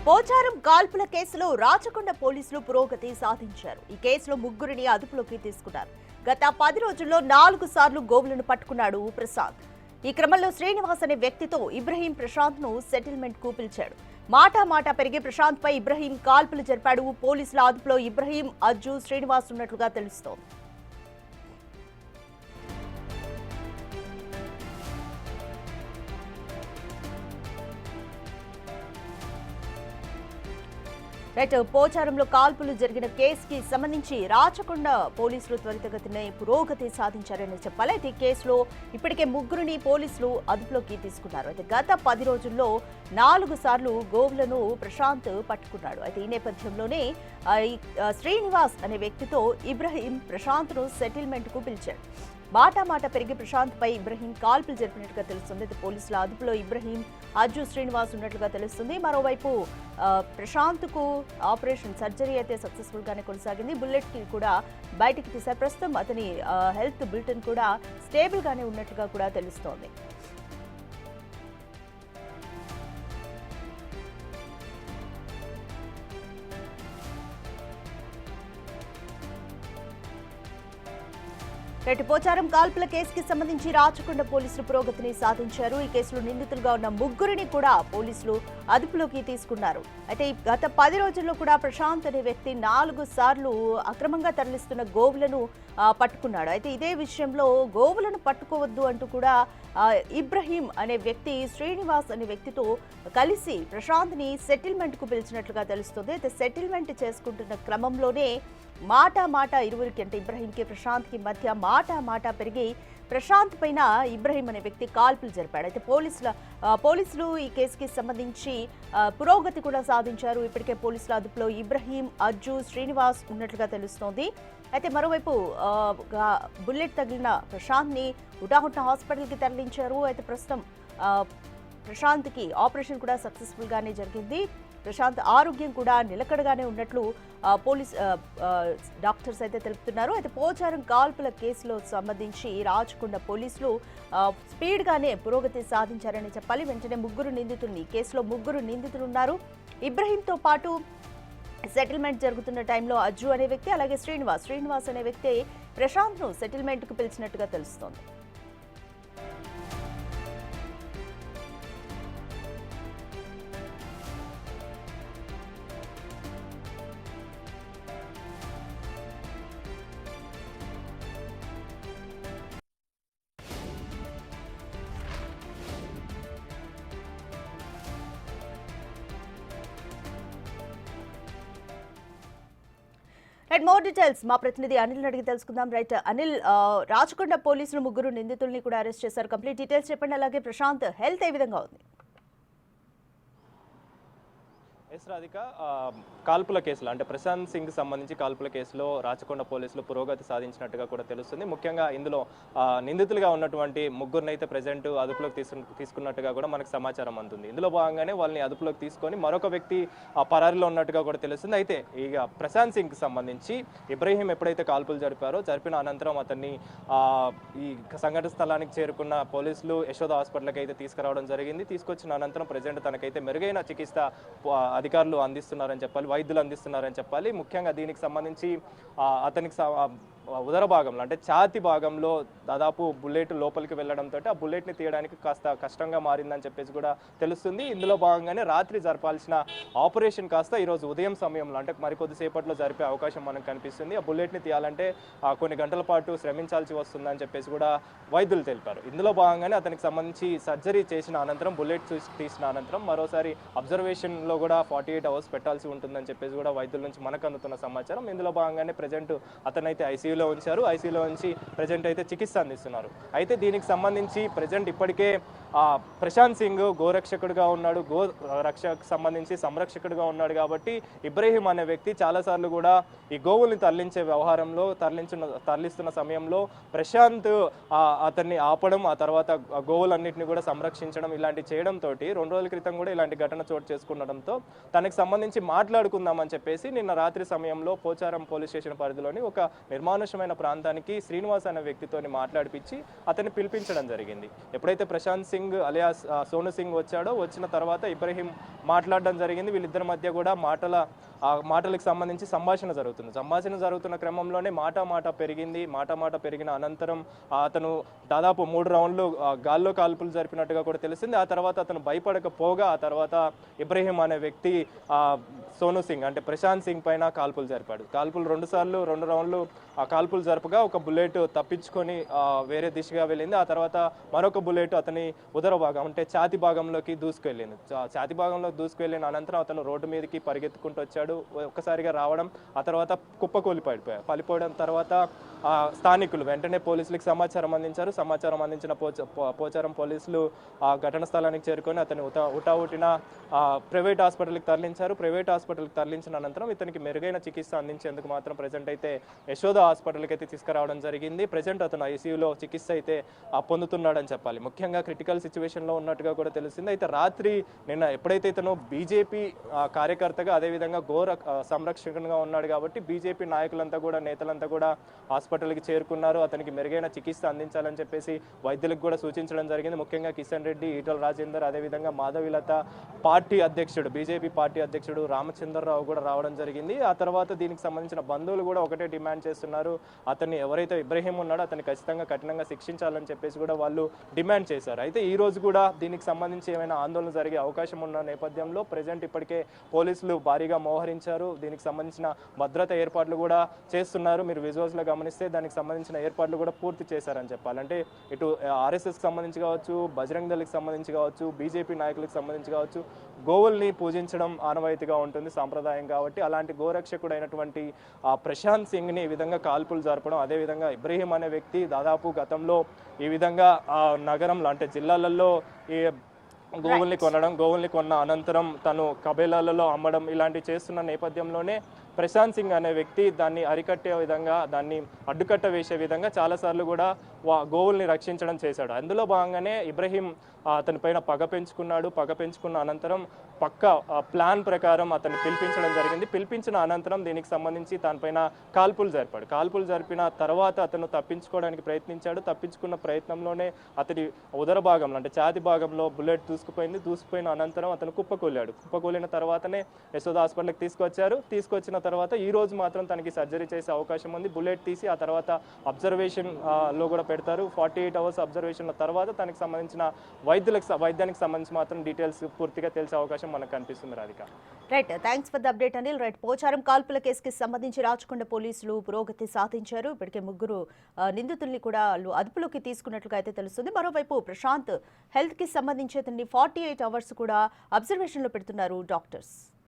పోచారం కాల్పుల కేసులో రాచకొండ పోలీసులు పురోగతి సాధించారు. ఈ కేసులో ముగ్గురిని అదుపులోకి తీసుకున్నారు. గత 10 రోజుల్లో 4 సార్లు గోవులను పట్టుకున్నాడు ప్రశాంత్. ఈ క్రమంలో శ్రీనివాస్ అనే వ్యక్తితో ఇబ్రహీం ప్రశాంత్ ను సెటిల్మెంట్ కు పిలిచాడు. మాట పెరిగి ప్రశాంత్ పై ఇబ్రహీం కాల్పులు జరిపాడు. పోలీసుల అదుపులో ఇబ్రహీం, అజ్జు, శ్రీనివాస్ ఉన్నట్లుగా తెలుస్తోంది. పోచారంలో కాల్పులు జరిగిన కేసుకి సంబంధించి రాచకొండ పోలీసులు త్వరితగతిన పురోగతి సాధించారని చెప్పాలి. అయితే ఈ కేసులో ఇప్పటికే ముగ్గురిని పోలీసులు అదుపులోకి తీసుకున్నారు. అయితే గత 10 రోజుల్లో 4 సార్లు గోవులను ప్రశాంత్ పట్టుకున్నాడు. అయితే ఈ నేపథ్యంలోనే శ్రీనివాస్ అనే వ్యక్తితో ఇబ్రహీం ప్రశాంత్ ను సెటిల్మెంట్ కు పిలిచాడు. మాట పెరిగి ప్రశాంత్ పై ఇబ్రహీం కాల్పులు జరిపినట్టుగా తెలుస్తుంది. అయితే పోలీసుల అదుపులో ఇబ్రహీం, అజ్జు, శ్రీనివాస్ ఉన్నట్లుగా తెలుస్తుంది. మరోవైపు ప్రశాంత్ కు ఆపరేషన్ సర్జరీ అయితే సక్సెస్ఫుల్ గానే కొనసాగింది. బుల్లెట్ కి కూడా బయటికి తీశారు. ప్రస్తుతం అతని హెల్త్ బులెటిన్ కూడా స్టేబుల్ గానే ఉన్నట్లుగా కూడా తెలుస్తోంది. పోచారం కాల్పుల కేసుకి సంబంధించి రాచకొండ పోలీసులు పురోగతిని సాధించారు. ఈ కేసులో నిందితులుగా ఉన్న ముగ్గురిని కూడా పోలీసులు అదుపులోకి తీసుకున్నారు. అయితే గత 10 రోజుల్లో కూడా ప్రశాంత్ అనే వ్యక్తి 4 సార్లు అక్రమంగా తరలిస్తున్న గోవులను పట్టుకున్నాడు. అయితే ఇదే విషయంలో గోవులను పట్టుకోవద్దు అంటూ కూడా ఇబ్రహీం అనే వ్యక్తి శ్రీనివాస్ అనే వ్యక్తితో కలిసి ప్రశాంత్ ని సెటిల్మెంట్ కు పిలిచినట్లుగా తెలుస్తుంది. అయితే సెటిల్మెంట్ చేసుకుంటున్న క్రమంలోనే మాట ఇరువురికి అంటే ఇబ్రహీంకి ప్రశాంత్కి మధ్య మాట పెరిగి ప్రశాంత్ పైన ఇబ్రహీం అనే వ్యక్తి కాల్పులు జరిపాడు. అయితే పోలీసులు ఈ కేసుకి సంబంధించి పురోగతి కూడా సాధించారు. ఇప్పటికే పోలీసుల అదుపులో ఇబ్రహీం, అజ్జు, శ్రీనివాస్ ఉన్నట్లుగా తెలుస్తోంది. అయితే మరోవైపు బుల్లెట్ తగిలిన ప్రశాంత్ ని హుటాహుటిన హాస్పిటల్కి తరలించారు. అయితే ప్రస్తుతం ప్రశాంత్కి ఆపరేషన్ కూడా సక్సెస్ఫుల్ గానే జరిగింది. ప్రశాంత్ ఆరోగ్యం కూడా నిలకడగానే ఉన్నట్లు పోలీస్ డాక్టర్స్ అయితే తెలుపుతున్నారు. అయితే పోచారం కాల్పుల కేసులో సంబంధించి రాచకొండ పోలీసులు స్పీడ్గానే పురోగతి సాధించారని చెప్పాలి. వెంటనే కేసులో ముగ్గురు నిందితులు ఉన్నారు. ఇబ్రహీంతో పాటు సెటిల్మెంట్ జరుగుతున్న టైంలో అజ్జు అనే వ్యక్తి, అలాగే శ్రీనివాస్ అనే వ్యక్తి ప్రశాంత్ ను సెటిల్మెంట్ కు పిలిచినట్టుగా తెలుస్తోంది. మోర్ డీటెయిల్స్ మా ప్రతినిధి అనిల్ అడిగి తెలుసుకుందాం. అనిల్, రాచకొండ పోలీసులు ముగ్గురు నిందితుల్ని కూడా అరెస్ట్ చేశారు. కంప్లీట్ డీటెయిల్స్ చెప్పండి. అలాగే ప్రశాంత్ హెల్త్ ఏ విధంగా ఉంది? రాధిక, కాల్పుల కేసులో అంటే ప్రశాంత్ సింగ్ సంబంధించి కాల్పుల కేసులో రాచకొండ పోలీసులు పురోగతి సాధించినట్టుగా కూడా తెలుస్తుంది. ముఖ్యంగా ఇందులో నిందితులుగా ఉన్నటువంటి ముగ్గురిని అయితే ప్రెజెంట్ అదుపులోకి తీసుకున్నట్టుగా కూడా మనకు సమాచారం అందుతుంది. ఇందులో భాగంగానే వాళ్ళని అదుపులోకి తీసుకొని మరొక వ్యక్తి పరారీలో ఉన్నట్టుగా కూడా తెలుస్తుంది. అయితే ఇక ప్రశాంత్ సింగ్ సంబంధించి ఇబ్రహీం ఎప్పుడైతే కాల్పులు జరిపిన అనంతరం అతన్ని ఈ సంఘటన స్థలానికి చేరుకున్న పోలీసులు యశోద హాస్పిటల్కి అయితే తీసుకురావడం జరిగింది. తీసుకొచ్చిన అనంతరం ప్రెజెంట్ తనకైతే మెరుగైన చికిత్స అధికారులు అందిస్తున్నారని చెప్పాలి, వైద్యులు అందిస్తున్నారని చెప్పాలి. ముఖ్యంగా దీనికి సంబంధించి అతనికి ఉదర భాగంలో అంటే ఛాతి భాగంలో దాదాపు బుల్లెట్ లోపలికి వెళ్ళడంతో ఆ బుల్లెట్ని తీయడానికి కాస్త కష్టంగా మారిందని చెప్పేసి కూడా తెలుస్తుంది. ఇందులో భాగంగానే రాత్రి జరపాల్సిన ఆపరేషన్ కాస్త ఈరోజు ఉదయం సమయంలో అంటే మరికొద్దిసేపట్లో జరిపే అవకాశం మనకు కనిపిస్తుంది. ఆ బుల్లెట్ని తీయాలంటే కొన్ని గంటల పాటు శ్రమించాల్సి వస్తుందని చెప్పేసి కూడా వైద్యులు తెలిపారు. ఇందులో భాగంగానే అతనికి సంబంధించి సర్జరీ చేసిన అనంతరం బుల్లెట్ తీసిన అనంతరం మరోసారి అబ్జర్వేషన్లో కూడా 48 అవర్స్ పెట్టాల్సి ఉంటుందని చెప్పేసి కూడా వైద్యుల నుంచి మనకు అందుతున్న సమాచారం. ఇందులో భాగంగానే ప్రజెంట్ అతనైతే ఐసీయూలో ఉంచి ప్రజెంట్ అయితే చికిత్స అందిస్తున్నారు. అయితే దీనికి సంబంధించి ప్రజెంట్ ఇప్పటికే ప్రశాంత్ సింగ్ గోరక్షకుడిగా ఉన్నాడు, గో రక్షకు సంబంధించి సంరక్షకుడిగా ఉన్నాడు. కాబట్టి ఇబ్రహీం అనే వ్యక్తి చాలాసార్లు కూడా ఈ గోవుల్ని తరలించే వ్యవహారంలో తరలిస్తున్న సమయంలో ప్రశాంత్ అతన్ని ఆపడం, ఆ తర్వాత గోవులన్నింటినీ కూడా సంరక్షించడం ఇలాంటి చేయడంతో 2 రోజుల క్రితం కూడా ఇలాంటి ఘటన చోటు చేసుకునడంతో తనకు సంబంధించి మాట్లాడుకుందామని చెప్పేసి నిన్న రాత్రి సమయంలో పోచారం పోలీస్ స్టేషన్ పరిధిలోని ఒక నిర్మాణ నిర్మానుషమైన ప్రాంతానికి శ్రీనివాస్ అనే వ్యక్తితోని మాట్లాడిపించి అతన్ని పిలిపించడం జరిగింది. ఎప్పుడైతే ప్రశాంత్ సింగ్ అలియాస్ సోను సింగ్ వచ్చాడో, వచ్చిన తర్వాత ఇబ్రహీం మాట్లాడడం జరిగింది. వీళ్ళిద్దరి మధ్య కూడా మాటలకు సంబంధించి సంభాషణ జరుగుతున్న క్రమంలోనే మాట పెరిగింది. మాట పెరిగిన అనంతరం అతను దాదాపు 3 రౌండ్లు గాల్లో కాల్పులు జరిపినట్టుగా కూడా తెలిసింది. ఆ తర్వాత అతను భయపడకపోగా ఆ తర్వాత ఇబ్రహీం అనే వ్యక్తి సోను సింగ్ అంటే ప్రశాంత్ సింగ్ పైన కాల్పులు జరిపాడు. కాల్పులు 2 రౌండ్లు ఆ కాల్పులు జరపగా ఒక బుల్లెట్ తప్పించుకొని వేరే దిశగా వెళ్ళింది. ఆ తర్వాత మరొక బుల్లెట్ అతని ఉదర భాగం అంటే ఛాతి భాగంలోకి దూసుకెళ్ళింది. ఛాతి భాగంలోకి దూసుకెళ్ళిన అనంతరం అతను రోడ్డు మీదకి పరిగెత్తుకుంటూ వచ్చాడు. ఒక్కసారిగా రావడం, ఆ తర్వాత కుప్పకూలి పడిపోవడం తర్వాత స్థానికులు వెంటనే పోలీసులకు సమాచారం అందించారు. సమాచారం అందించిన పోచారం పోలీసులు ఆ ఘటన స్థలానికి చేరుకొని అతను ఉటావుటిన ప్రైవేట్ హాస్పిటల్కి తరలించారు. ప్రైవేట్ హాస్పిటల్కి తరలించిన అనంతరం ఇతనికి మెరుగైన చికిత్స అందించేందుకు మాత్రం ప్రజెంట్ అయితే యశోద హాస్పిటల్కి అయితే తీసుకురావడం జరిగింది. ప్రజెంట్ అతను ఐసీయూలో చికిత్స అయితే పొందుతున్నాడని చెప్పాలి. ముఖ్యంగా క్రిటికల్ సిచ్యువేషన్లో ఉన్నట్టుగా కూడా తెలిసింది. అయితే రాత్రి నిన్న ఎప్పుడైతే ఇతను బీజేపీ కార్యకర్తగా అదేవిధంగా గోర సంరక్షకునిగా ఉన్నాడు కాబట్టి బీజేపీ నాయకులంతా కూడా నేతలంతా కూడా హాస్పిటల్కి చేరుకున్నారు. అతనికి మెరుగైన చికిత్స అందించాలని చెప్పేసి వైద్యులకు కూడా సూచించడం జరిగింది. ముఖ్యంగా కిషన్ రెడ్డి, ఈటల రాజేందర్, అదేవిధంగా మాధవిలత, బీజేపీ పార్టీ అధ్యక్షుడు రామచంద్రరావు కూడా రావడం జరిగింది. ఆ తర్వాత దీనికి సంబంధించిన బంధువులు కూడా ఒకటే డిమాండ్ చేస్తున్నారు. అతన్ని ఎవరైతే ఇబ్రహీం ఉన్నాడో అతన్ని ఖచ్చితంగా కఠినంగా శిక్షించాలని చెప్పేసి కూడా వాళ్ళు డిమాండ్ చేశారు. అయితే ఈ రోజు కూడా దీనికి సంబంధించి ఏమైనా ఆందోళన జరిగే అవకాశం ఉన్న నేపథ్యంలో ప్రజెంట్ ఇప్పటికే పోలీసులు భారీగా మోహరించారు. దీనికి సంబంధించిన భద్రత ఏర్పాట్లు కూడా చేస్తున్నారు. మీరు విజువల్స్లో గమనిస్తే దానికి సంబంధించిన ఏర్పాట్లు కూడా పూర్తి చేశారని చెప్పాలి. అంటే ఇటు ఆర్ఎస్ఎస్కి సంబంధించి కావచ్చు, బజరంగ్ దళకి సంబంధించి కావచ్చు, బీజేపీ నాయకులకు సంబంధించి కావచ్చు, గోవుల్ని పూజించడం ఆనవాయితీగా ఉంటుంది, సాంప్రదాయం కాబట్టి అలాంటి గోరక్షకుడు అయినటువంటి ప్రశాంత్ సింగ్ని ఈ విధంగా కాల్పులు జరపడం, అదేవిధంగా ఇబ్రహీం అనే వ్యక్తి దాదాపు గతంలో ఈ విధంగా నగరంలో అంటే జిల్లాలలో ఈ గోవుల్ని కొన్న అనంతరం తను కబేలాలలో అమ్మడం ఇలాంటివి చేస్తున్న నేపథ్యంలోనే ప్రశాంత్ సింగ్ అనే వ్యక్తి దాన్ని అరికట్టే విధంగా, దాన్ని అడ్డుకట్ట వేసే విధంగా చాలాసార్లు కూడా గోవుల్ని రక్షించడం చేశాడు. అందులో భాగంగానే ఇబ్రహీం అతనిపైన పగ పెంచుకున్న అనంతరం పక్క ప్లాన్ ప్రకారం అతన్ని పిలిపించడం జరిగింది. పిలిపించిన అనంతరం దీనికి సంబంధించి తనపైన కాల్పులు జరిపిన తర్వాత అతను తప్పించుకోవడానికి ప్రయత్నించాడు. తప్పించుకున్న ప్రయత్నంలోనే అతని ఉదర భాగంలో అంటే ఛాతి భాగంలో బుల్లెట్ దూసుకుపోయిన అనంతరం అతను కుప్పకూలిన తర్వాతనే యశోద హాస్పిటల్కి తీసుకొచ్చిన తర్వాత ఈ రోజు మాత్రం తనకి సర్జరీ చేసే అవకాశం ఉంది. బుల్లెట్ తీసి ఆ తర్వాత అబ్జర్వేషన్ లో కూడా పెడతారు. 48 అవర్స్ అబ్జర్వేషన్ తర్వాత తనకి సంబంధించిన వైద్యానికి సంబంధించి మాత్రం డీటెయిల్స్ పూర్తిగా తెలిసే అవకాశం మనకు కనిపిస్తుంది. Radhika, right, thanks for the update Anil. Right, Pocharam కాల్పుల కేసుకి సంబంధించి రాచకొండ పోలీసులు పురోగతి సాధించారు. ఇప్పటికే 3 నిందితుల్ని కూడా అదుపులోకి తీసుకున్నట్లుగా అయితే తెలుస్తుంది. మరోవైపు ప్రశాంత్ హెల్త్ కి సంబంధించి 48 అవర్స్ కూడా అబ్జర్వేషన్ లో పెడుతున్నారు డాక్టర్స్.